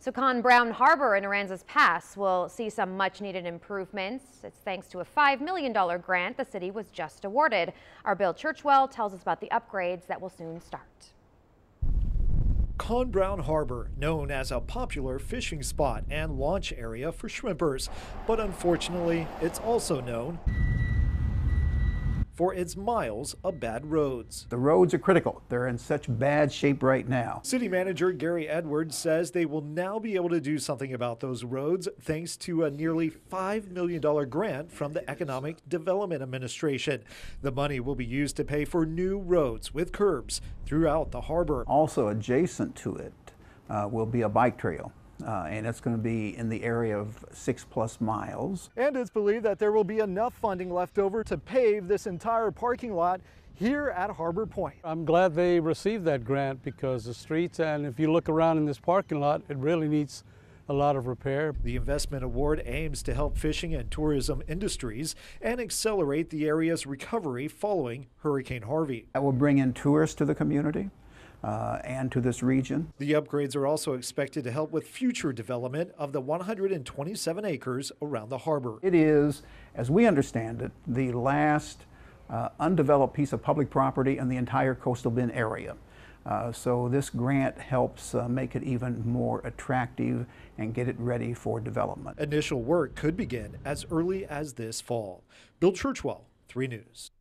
So Conn Brown Harbor in Aransas Pass will see some much-needed improvements. It's thanks to a $5 million grant the city was just awarded. Our Bill Churchwell tells us about the upgrades that will soon start. Conn Brown Harbor, known as a popular fishing spot and launch area for shrimpers, but unfortunately, it's also known for its miles of bad roads. The roads are critical. They're in such bad shape right now. City Manager Gary Edwards says they will now be able to do something about those roads thanks to a nearly $5 million grant from the Economic Development Administration. The money will be used to pay for new roads with curbs throughout the harbor. Also adjacent to it will be a bike trail. And it's going to be in the area of 6+ miles. And it's believed that there will be enough funding left over to pave this entire parking lot here at Harbor Point. I'm glad they received that grant because the streets, and if you look around in this parking lot, it really needs a lot of repair. The investment award aims to help fishing and tourism industries and accelerate the area's recovery following Hurricane Harvey. That will bring in tourists to the community. And to this region. The upgrades are also expected to help with future development of the 127 acres around the harbor. It is, as we understand it, the last undeveloped piece of public property in the entire coastal bend area. So this grant helps make it even more attractive and get it ready for development. Initial work could begin as early as this fall. Bill Churchwell, 3 News.